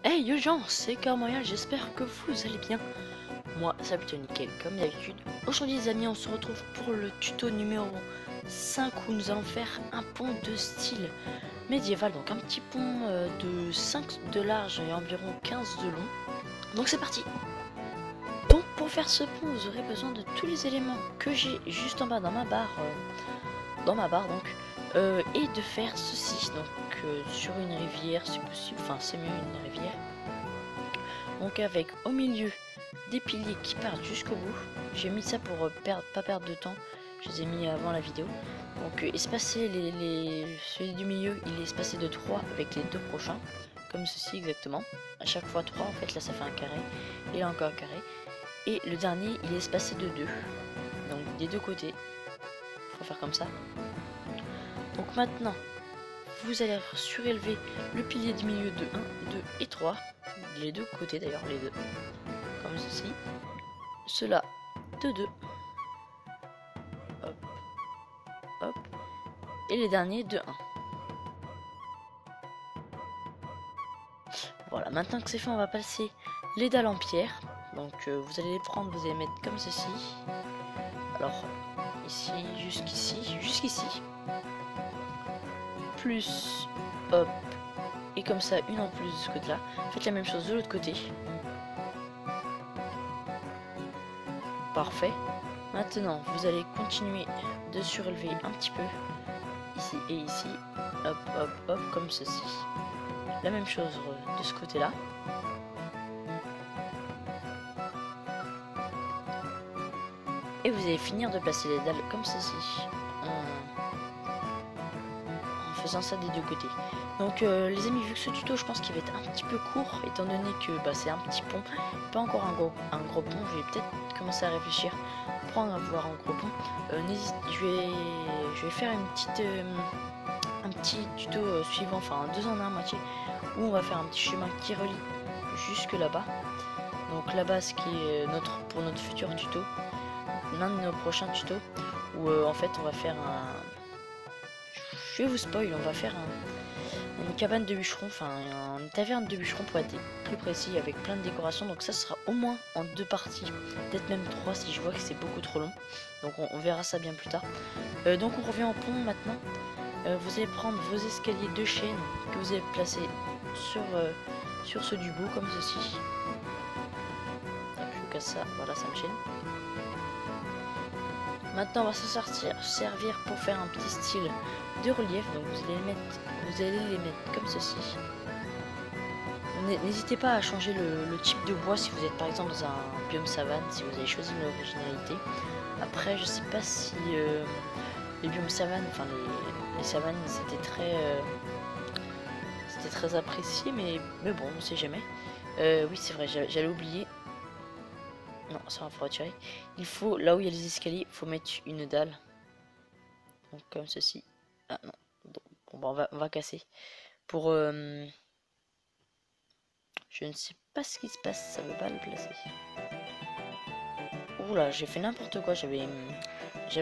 Hey yo gens, c'est Carmoya, j'espère que vous allez bien. Moi, ça va plutôt nickel, comme d'habitude. Aujourd'hui les amis, on se retrouve pour le tuto numéro 5 où nous allons faire un pont de style médiéval. Donc un petit pont de 5 de large et environ 15 de long. Donc c'est parti. Donc pour faire ce pont, vous aurez besoin de tous les éléments que j'ai juste en bas dans ma barre. Et de faire ceci. Donc sur une rivière si possible, enfin c'est mieux une rivière. Donc avec au milieu des piliers qui partent jusqu'au bout. J'ai mis ça pour pas perdre de temps. Je les ai mis avant la vidéo. Donc espacer celui du milieu, il est espacé de 3 avec les deux prochains. Comme ceci exactement. À chaque fois 3 en fait, là ça fait un carré. Et là encore un carré. Et le dernier, il est espacé de 2. Donc des deux côtés. Faut faire comme ça. Donc maintenant, vous allez surélever le pilier du milieu de 1, 2 et 3. Les deux côtés d'ailleurs, les deux. Comme ceci. Cela de 2. Hop, hop. Et les derniers de 1. Voilà, maintenant que c'est fait, on va passer les dalles en pierre. Donc vous allez les prendre, vous allez mettre comme ceci. Alors, ici, jusqu'ici. Plus, hop. Et comme ça, une en plus de ce côté-là. Faites la même chose de l'autre côté. Parfait. Maintenant, vous allez continuer de surélever un petit peu. Ici et ici. Hop, hop, hop, comme ceci. La même chose de ce côté-là. Et vous allez finir de placer les dalles comme ceci. En faisant ça des deux côtés. Donc les amis, vu que ce tuto je pense qu'il va être un petit peu court, étant donné que c'est un petit pont, pas encore un gros pont, je vais peut-être commencer à réfléchir pour avoir un gros pont. Je vais faire un petit tuto suivant, enfin 2 en 1 moitié, où on va faire un petit chemin qui relie jusque là-bas. Donc là-bas, ce qui est pour notre futur tuto, l'un de nos prochains tutos, où en fait on va faire je vais vous spoil, on va faire une cabane de bûcheron, enfin une taverne de bûcheron pour être plus précis, avec plein de décorations. Donc ça sera au moins en 2 parties, peut-être même 3 si je vois que c'est beaucoup trop long. Donc on verra ça bien plus tard. Donc on revient au pont maintenant. Vous allez prendre vos escaliers de chaîne que vous allez placer sur ceux du bout comme ceci. Hop, je casse ça, voilà, ça me chaîne. Maintenant on va se servir pour faire un petit style de relief. Donc vous allez les mettre comme ceci. N'hésitez pas à changer le type de bois si vous êtes par exemple dans un biome savane, si vous avez choisi l'originalité. Après je sais pas si les biomes savane, enfin les savanes c'était très apprécié, mais bon on sait jamais. Oui c'est vrai, j'allais oublier. Non, ça va faut retirer. Il faut, là où il y a les escaliers, il faut mettre une dalle. Donc comme ceci. Ah non. Donc, bon bah on va casser. Pour je ne sais pas ce qui se passe, ça veut pas le placer. Oula, j'ai fait n'importe quoi, j'avais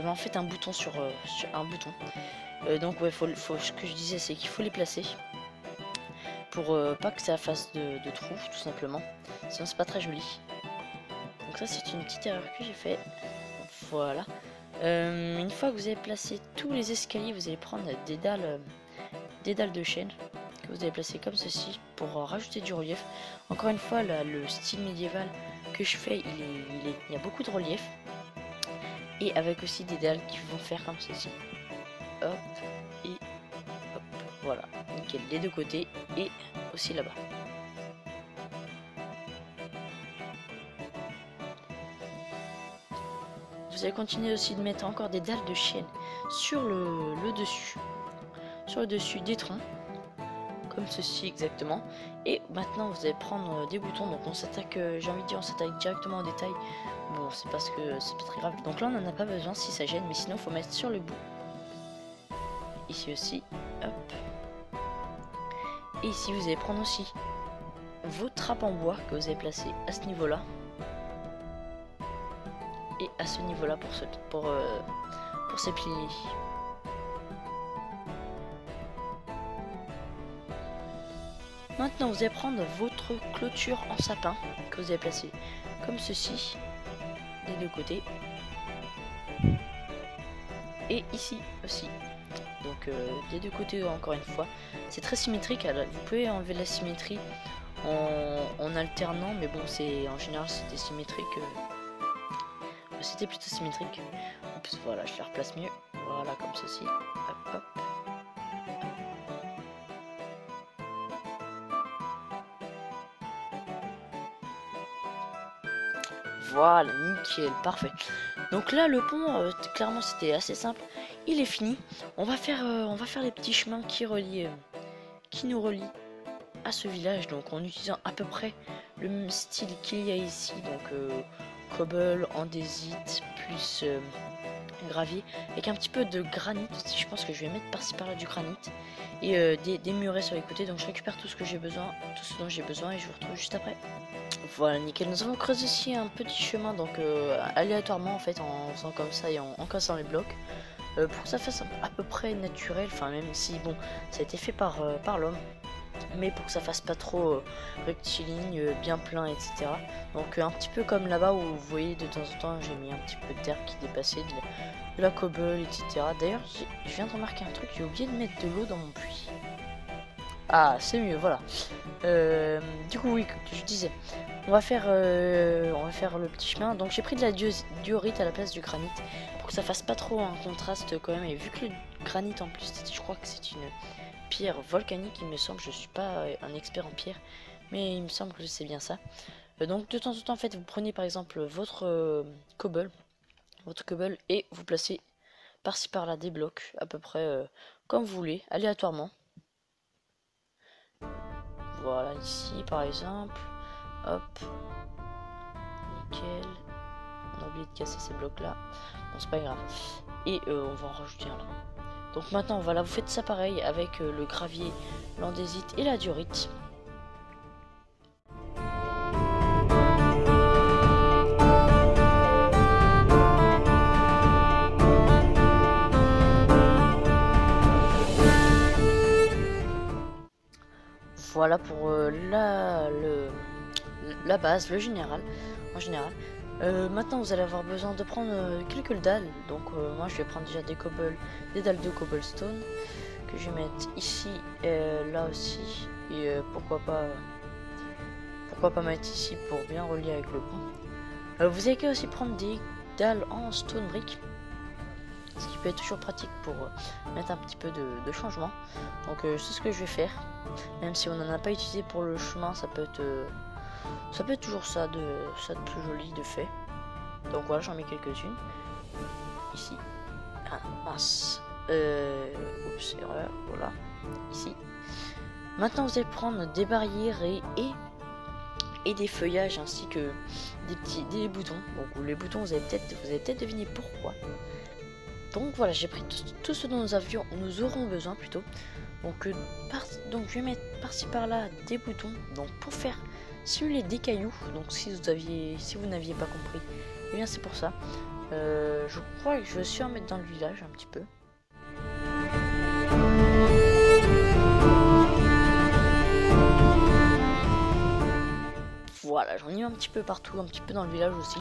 en fait un bouton sur un bouton. Donc ouais, ce que je disais c'est qu'il faut les placer. Pour pas que ça fasse de trous, tout simplement. Sinon c'est pas très joli. Donc ça c'est une petite erreur que j'ai fait. Voilà. Une fois que vous avez placé tous les escaliers, vous allez prendre des dalles de chaîne que vous allez placer comme ceci pour rajouter du relief. Encore une fois, là, le style médiéval que je fais, il y a beaucoup de relief. Et avec aussi des dalles qui vont faire comme ceci. Hop et hop. Voilà, nickel, les deux côtés et aussi là-bas. Vous allez continuer aussi de mettre encore des dalles de chaîne sur le dessus. Sur le dessus des troncs. Comme ceci exactement. Et maintenant vous allez prendre des boutons. Donc on s'attaque, j'ai envie de dire, on s'attaque directement au détail. Bon, c'est parce que c'est pas très grave. Donc là on n'en a pas besoin si ça gêne, mais sinon il faut mettre sur le bout. Ici aussi, hop. Et ici vous allez prendre aussi vos trappes en bois que vous avez placées à ce niveau là. Et à ce niveau là pour ces piliers. Maintenant, vous allez prendre votre clôture en sapin que vous allez placer comme ceci, des deux côtés. Et ici aussi. Donc des deux côtés encore une fois. C'est très symétrique. Alors, vous pouvez enlever la symétrie en alternant, mais bon, c'est en général c'était symétrique. C'était plutôt symétrique. En plus, voilà, je les replace mieux. Voilà, comme ceci. Hop, hop. Voilà, nickel, parfait. Donc là, le pont, clairement, c'était assez simple. Il est fini. On va faire les petits chemins qui nous relient à ce village. Donc, en utilisant à peu près le même style qu'il y a ici. Donc, cobble, andésite, plus gravier, avec un petit peu de granit aussi. Je pense que je vais mettre par-ci par-là du granit et des murets sur les côtés. Donc, je récupère tout ce que j'ai besoin, tout ce dont j'ai besoin, et je vous retrouve juste après. Voilà, nickel. Nous avons creusé ici un petit chemin, donc aléatoirement en fait, en faisant comme ça et en cassant les blocs, pour que ça fasse à peu près naturel. Enfin, même si bon, ça a été fait par l'homme, mais pour que ça fasse pas trop rectiligne, bien plein, etc. Donc un petit peu comme là-bas où vous voyez de temps en temps, j'ai mis un petit peu de terre qui dépassait, de la cobble, etc. D'ailleurs, je viens de remarquer un truc, j'ai oublié de mettre de l'eau dans mon puits. Ah, c'est mieux, voilà. Du coup, oui, je disais, on va faire le petit chemin. Donc j'ai pris de la diorite à la place du granit pour que ça fasse pas trop un contraste quand même. Et vu que le granit en plus, je crois que c'est une pierre volcanique, il me semble. Je suis pas un expert en pierre, mais il me semble que c'est bien ça. Donc de temps en temps, en fait, vous prenez par exemple votre cobble, et vous placez par-ci par-là des blocs à peu près comme vous voulez, aléatoirement. Voilà, ici par exemple. Hop. Nickel. On a oublié de casser ces blocs là. Bon, c'est pas grave. Et on va en rajouter un là. Donc maintenant, voilà, vous faites ça pareil avec le gravier, l'andésite et la diorite. Voilà pour la base, le général, en général. Maintenant vous allez avoir besoin de prendre quelques dalles. Donc moi je vais prendre déjà des dalles de cobblestone que je vais mettre ici, là aussi. Et pourquoi pas mettre ici pour bien relier avec le pont. Vous avez qu'à aussi prendre des dalles en stone brick, ce qui peut être toujours pratique pour mettre un petit peu de changement. Donc c'est ce que je vais faire. Même si on n'en a pas utilisé pour le chemin, ça peut être toujours ça de plus joli de fait. Donc voilà, j'en mets quelques-unes ici. Ah mince, oups, erreur. Voilà, ici. Maintenant vous allez prendre des barrières et des feuillages ainsi que des boutons. Donc les boutons, vous avez peut-être deviné pourquoi. Donc voilà, j'ai pris tout ce dont nous aurons besoin plutôt. Donc je vais mettre par-ci par-là des boutons, donc pour faire simuler des cailloux. Donc si vous n'aviez pas compris, eh bien c'est pour ça. Je crois que je vais aussi en mettre dans le village un petit peu. Voilà, j'en ai mis un petit peu partout, un petit peu dans le village aussi.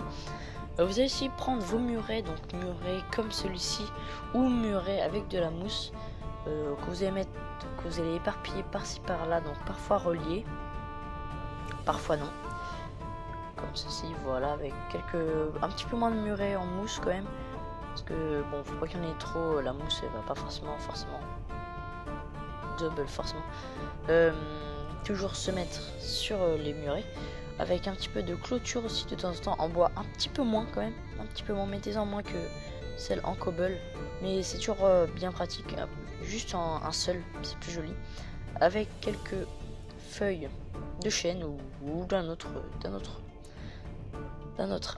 Vous allez aussi prendre vos murets, donc murets comme celui-ci, ou murets avec de la mousse, que vous allez éparpiller par-ci par-là, donc parfois reliés, parfois non. Comme ceci, voilà, avec un petit peu moins de murets en mousse quand même. Parce que bon, faut pas qu'il y en ait trop, la mousse elle va pas forcément double forcément. Toujours se mettre sur les murets. Avec un petit peu de clôture aussi de temps en temps en bois, un petit peu moins quand même, un petit peu moins, mettez-en moins que celle en cobble, mais c'est toujours bien pratique, juste un seul, c'est plus joli, avec quelques feuilles de chêne ou d'un autre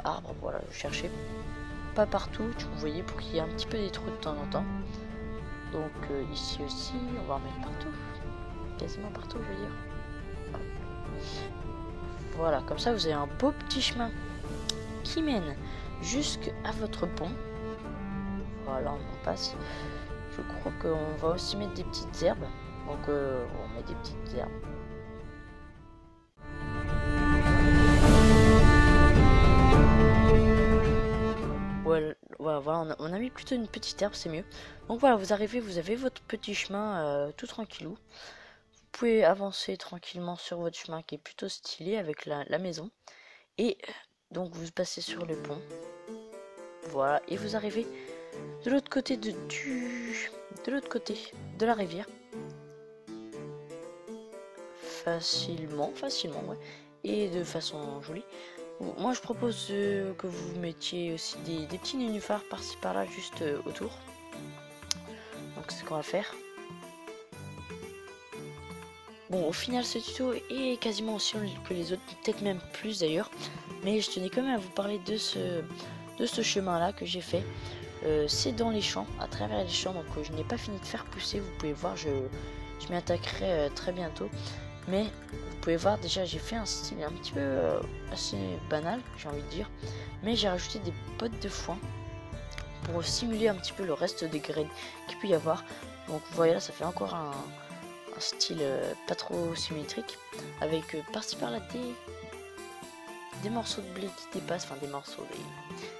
arbre. Voilà, je cherchais pas partout, vous voyez, pour qu'il y ait un petit peu des trous de temps en temps. Donc ici aussi, on va en mettre partout, quasiment partout je veux dire. Hop. Voilà, comme ça vous avez un beau petit chemin qui mène jusqu'à votre pont. Voilà, on passe. Je crois qu'on va aussi mettre des petites herbes. Donc on met des petites herbes. voilà, on a mis plutôt une petite herbe, c'est mieux. Donc voilà, vous arrivez, vous avez votre petit chemin tout tranquillou. Vous pouvez avancer tranquillement sur votre chemin qui est plutôt stylé avec la maison. Et donc vous passez sur le pont. Voilà, et vous arrivez de l'autre côté de l'autre côté de la rivière. Facilement, ouais. Et de façon jolie. Moi je propose que vous mettiez aussi des petits nénuphars par-ci par-là juste autour. Donc c'est ce qu'on va faire. Bon, au final ce tuto est quasiment aussi long que les autres, peut-être même plus d'ailleurs. Mais je tenais quand même à vous parler de ce chemin là que j'ai fait. C'est dans les champs, à travers les champs, donc je n'ai pas fini de faire pousser. Vous pouvez voir, je m'y attaquerai très bientôt. Mais vous pouvez voir déjà j'ai fait un style un petit peu assez banal, j'ai envie de dire. Mais j'ai rajouté des bottes de foin pour simuler un petit peu le reste des graines qu'il peut y avoir. Donc vous voyez là, ça fait encore un style pas trop symétrique, avec par-ci par-là des morceaux de blé qui dépassent, enfin des morceaux,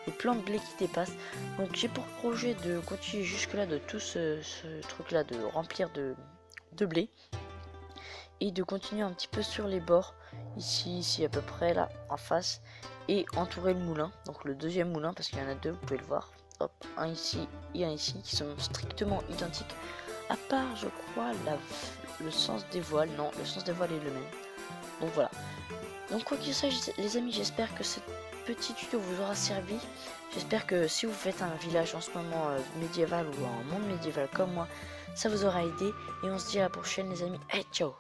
des plants de blé qui dépassent. Donc j'ai pour projet de continuer jusque là de tout ce truc là, de remplir de blé, et de continuer un petit peu sur les bords, ici à peu près là en face, et entourer le moulin, donc le deuxième moulin, parce qu'il y en a deux, vous pouvez le voir, hop, un ici et un ici, qui sont strictement identiques, à part je crois le sens des voiles. Non, le sens des voiles est le même. Donc voilà. Donc quoi qu'il s'agisse les amis, j'espère que ce petit tuto vous aura servi. J'espère que si vous faites un village en ce moment médiéval ou un monde médiéval comme moi, ça vous aura aidé. Et on se dit à la prochaine les amis. Hey, ciao.